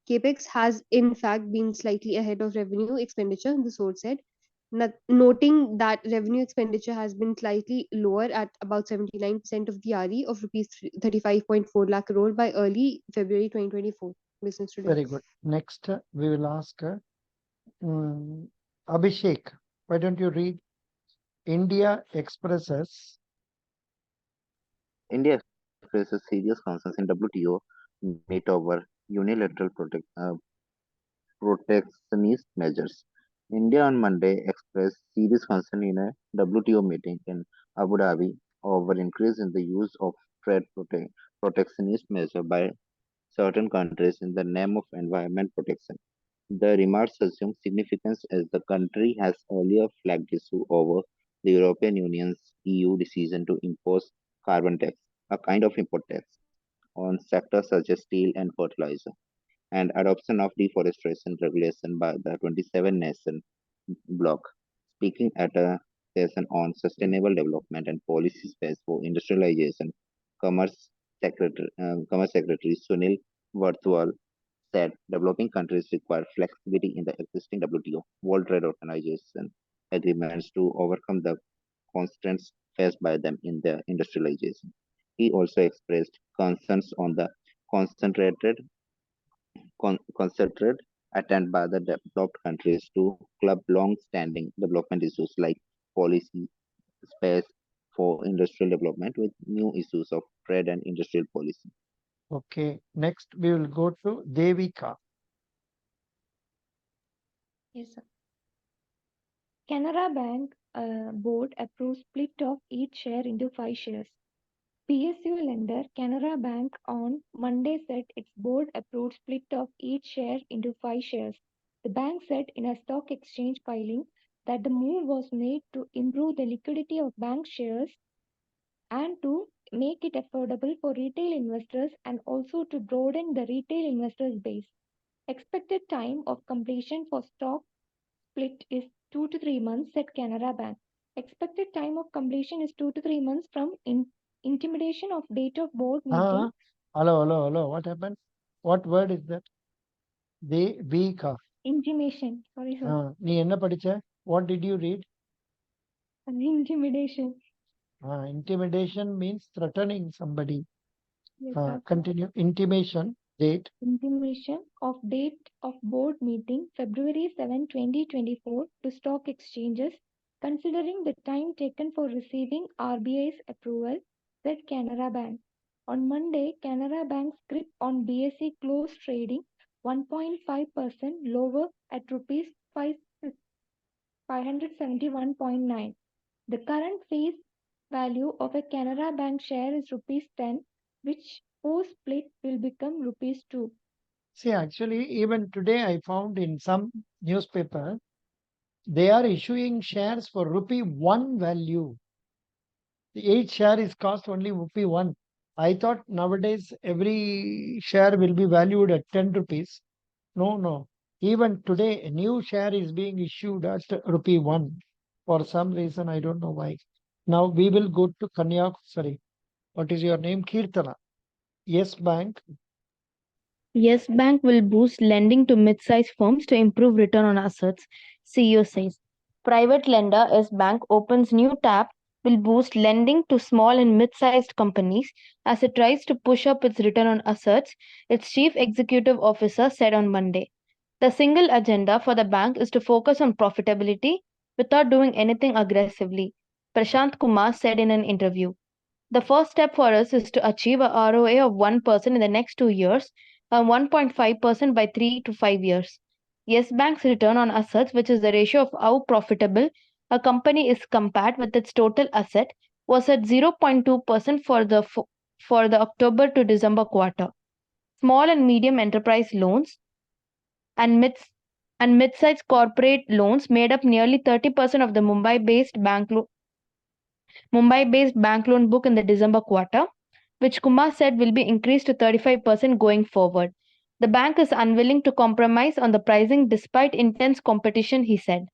Capex has in fact been slightly ahead of revenue expenditure, the source said, noting that revenue expenditure has been slightly lower at about 79% of the RE of rupees 35.4 lakh crore by early February 2024. Business today. Very good. Next, we will ask Abhishek. Why don't you read? India expresses. India expresses serious concerns in WTO meet over unilateral protectionist measures. India on Monday expressed serious concern in a WTO meeting in Abu Dhabi over increase in the use of protectionist measures by certain countries in the name of environment protection. The remarks assume significance as the country has earlier flagged issue over the European Union's EU decision to impose carbon tax, a kind of import tax, on sectors such as steel and fertilizer, and adoption of deforestation regulation by the 27 nation bloc. Speaking at a session on sustainable development and policy space for industrialization, Commerce Secretary Sunil Vartwal said developing countries require flexibility in the existing WTO, World Trade Organization agreements to overcome the constraints faced by them in their industrialization. He also expressed concerns on the concentrated attempt by the developed countries to club long-standing development issues like policy space for industrial development with new issues of trade and industrial policy. Okay. Next, we will go to Devika. Yes, sir. Canara Bank board approves split of each share into 5 shares. PSU lender Canara Bank on Monday said its board approved split of each share into 5 shares. The bank said in a stock exchange filing that the move was made to improve the liquidity of bank shares and to make it affordable for retail investors and also to broaden the retail investors base. Expected time of completion for stock split is 2 to 3 months, said Canara Bank. Expected time of completion is 2 to 3 months from intimidation of date of board meeting. Hello. What happened? What word is that? Devika. Intimation. Sorry, sir. நீ என்ன படிச்ச? What did you read? Intimidation. Intimidation means threatening somebody. Yes, sir. Continue. Intimation. Date. Intimation of date of board meeting February 7, 2024 to stock exchanges, considering the time taken for receiving RBI's approval, said Canara Bank. On Monday, Canara Bank's scrip on BSE closed trading 1.5% lower at rupees 571.9. The current face value of a Canara Bank share is rupees 10, which post split will become rupees 2. See, actually, even today I found in some newspaper, they are issuing shares for rupee 1 value. Each share is cost only rupee 1. I thought nowadays every share will be valued at 10 rupees. No, no. Even today, a new share is being issued at rupee 1. For some reason, I don't know why. Now we will go to Sorry, what is your name? Kirtana. Yes Bank. Yes Bank will boost lending to mid-sized firms to improve return on assets, CEO says. Private lender Yes Bank opens new tab will boost lending to small and mid-sized companies as it tries to push up its return on assets, its chief executive officer said on Monday. The single agenda for the bank is to focus on profitability without doing anything aggressively, Prashant Kumar said in an interview. The first step for us is to achieve a ROA of 1% in the next 2 years and 1.5% by 3 to 5 years. Yes Bank's return on assets, which is the ratio of how profitable a company is compared with its total asset, was at 0.2% for the October to December quarter. Small and medium enterprise loans and mid-sized corporate loans made up nearly 30% of the Mumbai-based bank loan book in the December quarter, which Kumar said will be increased to 35% going forward. The bank is unwilling to compromise on the pricing despite intense competition, he said.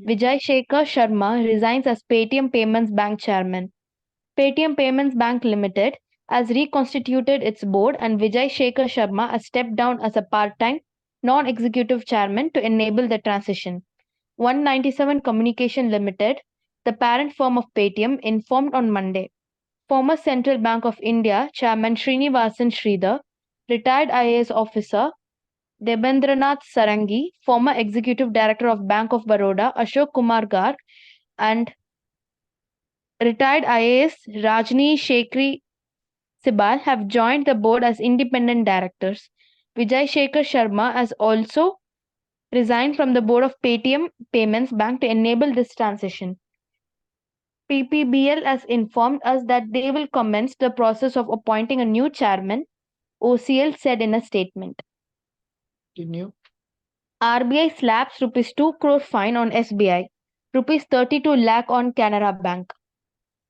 Vijay Shekhar Sharma resigns as Paytm Payments Bank chairman. Paytm Payments Bank Limited has reconstituted its board and Vijay Shekhar Sharma has stepped down as a part-time, non-executive chairman to enable the transition. 197 Communication Limited, the parent firm of Paytm, informed on Monday. Former Central Bank of India Chairman Srinivasan Sridhar, retired IAS officer Debendranath Sarangi, former Executive Director of Bank of Baroda Ashok Kumar Garg, and retired IAS Rajni Shekhri Sibal have joined the board as independent directors. Vijay Shekhar Sharma has also resigned from the board of Paytm Payments Bank to enable this transition. PPBL has informed us that they will commence the process of appointing a new chairman, OCL said in a statement. Continue. RBI slaps rupees 2 crore fine on SBI, rupees 32 lakh on Canara Bank.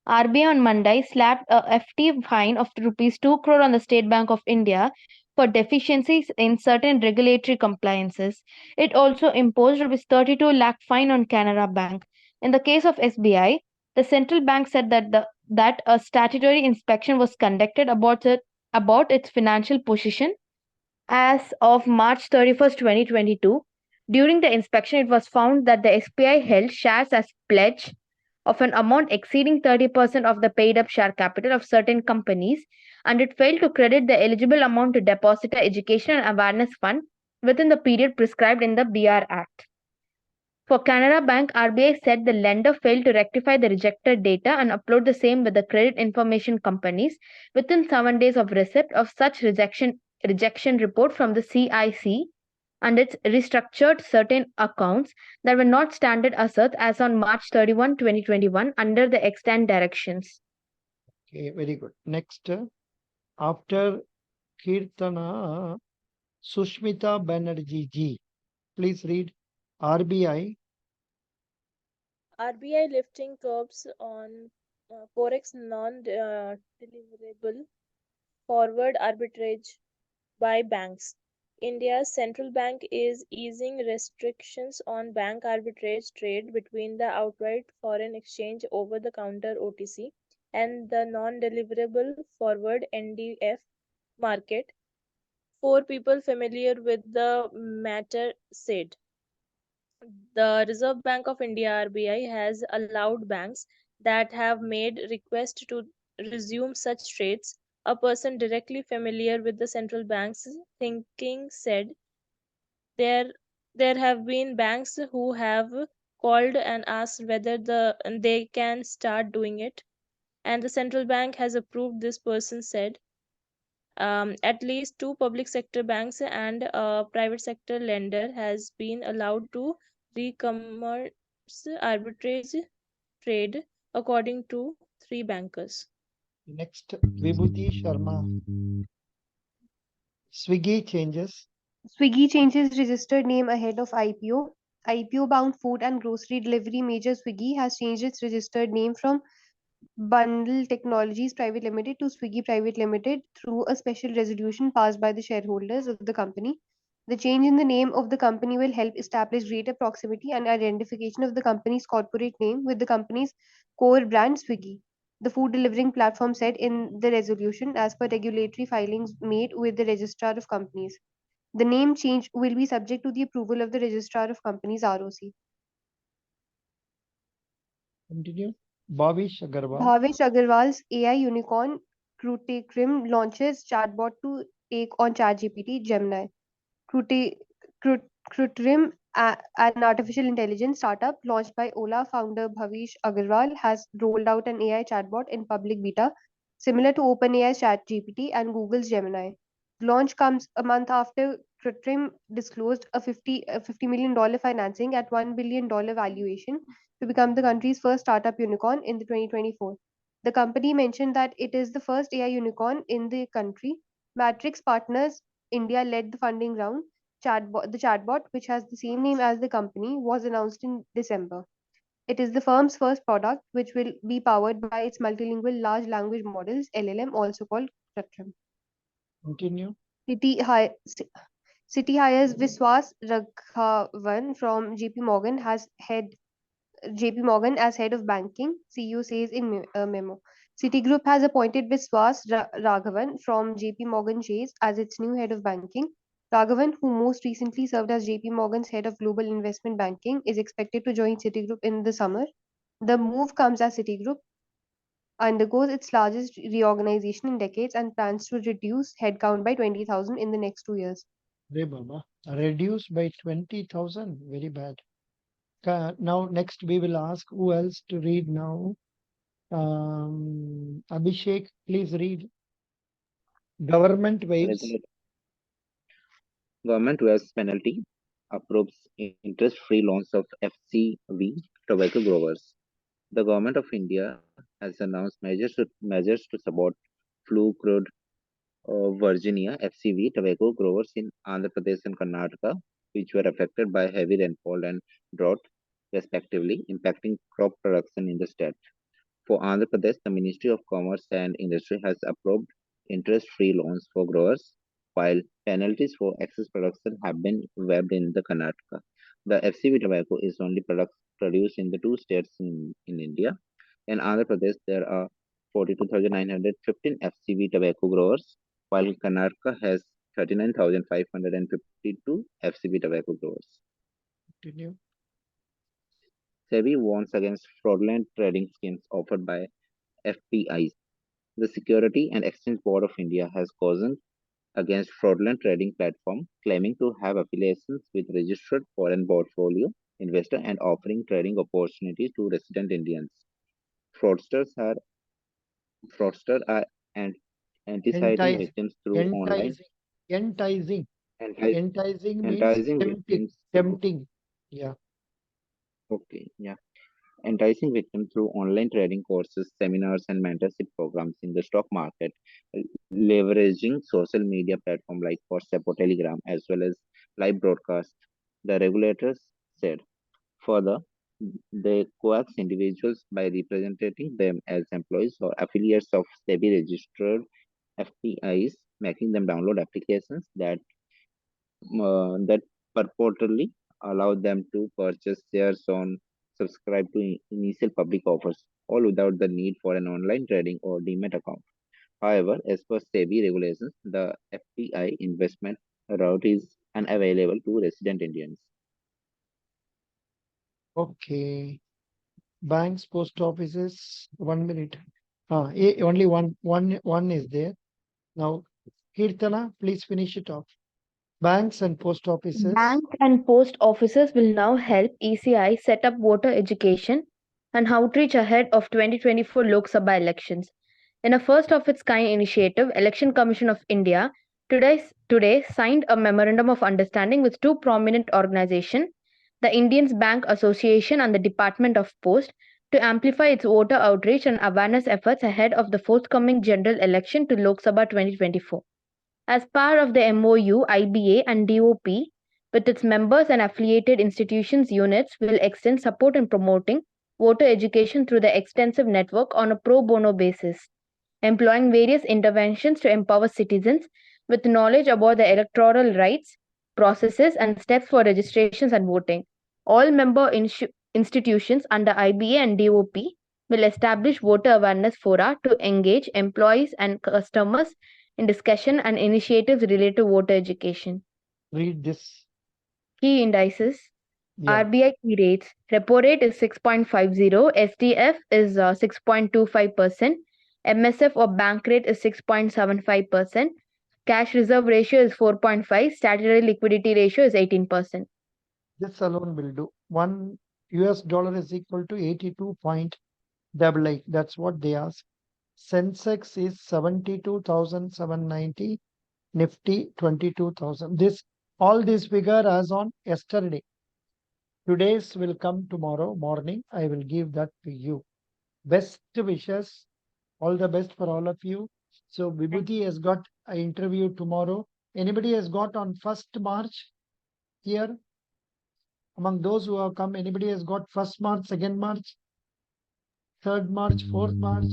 RBI on Monday slapped a FT fine of rupees 2 crore on the State Bank of India for deficiencies in certain regulatory compliances. It also imposed rupees 32 lakh fine on Canara Bank. In the case of SBI, the central bank said that a statutory inspection was conducted about its financial position as of March 31st, 2022. During the inspection, it was found that the SBI held shares as pledge of an amount exceeding 30% of the paid up share capital of certain companies, and it failed to credit the eligible amount to Depositor Education and Awareness Fund within the period prescribed in the BR Act. For Canara Bank, RBI said the lender failed to rectify the rejected data and upload the same with the credit information companies within 7 days of receipt of such rejection report from the CIC, and it's restructured certain accounts that were not standard assets as on March 31, 2021 under the extant directions. Okay, very good. Next, after Kirtana, Sushmita Banerjee ji. Please read RBI. RBI lifting curbs on forex non-deliverable forward arbitrage by banks. India's central bank is easing restrictions on bank arbitrage trade between the outright foreign exchange over-the-counter OTC and the non-deliverable forward NDF market. 4 people familiar with the matter said. The Reserve Bank of India RBI has allowed banks that have made requests to resume such trades. A person directly familiar with the central bank's thinking said there have been banks who have called and asked whether they can start doing it, and the central bank has approved, this person said. At least 2 public sector banks and a private sector lender has been allowed to recommence arbitrage trade, according to 3 bankers. Next, Vibhuti Sharma. Swiggy changes. Swiggy changes registered name ahead of IPO. IPO bound food and grocery delivery major Swiggy has changed its registered name from Bundle Technologies Private Limited to Swiggy Private Limited through a special resolution passed by the shareholders of the company. The change in the name of the company will help establish greater proximity and identification of the company's corporate name with the company's core brand Swiggy. The food delivering platform said in the resolution, as per regulatory filings made with the Registrar of Companies. The name change will be subject to the approval of the Registrar of Companies ROC. Continue. Bhavish Agarwal. Bhavesh Agarwal's AI unicorn Krutitrim launches chatbot to take on ChatGPT Gemini. Kruti- Krutitrim, an artificial intelligence startup launched by Ola founder Bhavesh Agarwal, has rolled out an AI chatbot in public beta, similar to OpenAI's ChatGPT and Google's Gemini. The launch comes a month after Krutitrim disclosed a $50 million financing at $1 billion valuation to become the country's first startup unicorn in the 2024. The company mentioned that it is the first AI unicorn in the country. Matrix Partners India led the funding round. The chatbot, which has the same name as the company, was announced in December. It is the firm's first product, which will be powered by its multilingual large language models (LLM), also called Kratram. Continue. City hires Viswas Raghavan from JP Morgan as head of banking, CEO says in a memo. Citigroup has appointed Viswas Raghavan from JP Morgan Chase as its new head of banking. Raghavan, who most recently served as JP Morgan's head of global investment banking, is expected to join Citigroup in the summer. The move comes as Citigroup undergoes its largest reorganization in decades and plans to reduce headcount by 20,000 in the next 2 years. Re Baba. Reduced by 20,000. Very bad. Now, next we will ask who else to read now. Abhishek, please read. Government waives. Government waives penalty, approves interest-free loans of FCV tobacco growers. The government of India has announced measures to support flu crude Virginia FCV tobacco growers in Andhra Pradesh and Karnataka, which were affected by heavy rainfall and drought, respectively, impacting crop production in the state. For Andhra Pradesh, the Ministry of Commerce and Industry has approved interest-free loans for growers, while penalties for excess production have been waived in the Karnataka. The FCV tobacco is only produced in the two states in India. In Andhra Pradesh, there are 42,915 FCV tobacco growers, while Karnataka has 39,552 FCV tobacco growers. Continue. SEBI warns against fraudulent trading schemes offered by FPIs. The Security and Exchange Board of India has cautioned against fraudulent trading platforms claiming to have affiliations with registered foreign portfolio investors and offering trading opportunities to resident Indians. Fraudsters are enticing victims through online Enticing means enticing tempting. victims Tempting. Yeah. okay yeah enticing victims through online trading courses, seminars, and mentorship programs in the stock market, leveraging social media platforms like WhatsApp or Telegram, as well as live broadcast, the regulators said. Further, they coax individuals by representing them as employees or affiliates of SEBI registered FPIs, making them download applications that purportedly allow them to purchase shares on subscribe to initial public offers, all without the need for an online trading or demat account. However, as per SEBI regulations, the FPI investment route is unavailable to resident Indians. Okay. Banks, post offices. 1 minute. Only one is there. Now, Kirtana, please finish it off. Banks and post offices. Banks and post offices will now help ECI set up voter education and outreach ahead of 2024 Lok Sabha elections. In a first of its kind initiative, Election Commission of India today signed a memorandum of understanding with two prominent organizations, the Indians Bank Association and the Department of Post, to amplify its voter outreach and awareness efforts ahead of the forthcoming general election to Lok Sabha 2024. As part of the MOU, IBA and DOP, with its members and affiliated institutions units, will extend support in promoting water education through the extensive network on a pro bono basis, employing various interventions to empower citizens with knowledge about the electoral rights, processes, and steps for registrations and voting. All member institutions under IBA and DOP will establish voter awareness fora to engage employees and customers in discussion and initiatives related to voter education. Read this. Key indices. Yeah. RBI key rates. Repo rate is 6.50. SDF is 6.25%. MSF or bank rate is 6.75%. Cash reserve ratio is 4.5. Statutory liquidity ratio is 18%. This alone will do. $1 is equal to 82.88. That's what they ask. Sensex is 72,790. Nifty 22,000. All this figure as on yesterday. Today's will come tomorrow morning. I will give that to you. Best wishes. All the best for all of you. So Vibhuti has got an interview tomorrow. Anybody has got on 1st March here? Among those who have come, anybody has got 1st March, 2nd March, 3rd March, 4th March?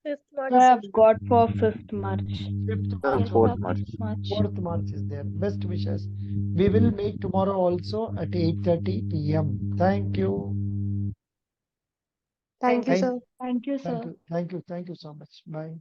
5th March. I have got for 5th March. 5th I have March. 4th only. March. 4th March is there. Best wishes. We will meet tomorrow also at 8:30 p.m. Thank you. Thank you, sir. Thank you, sir. Thank you. Thank you. Thank you so much. Bye.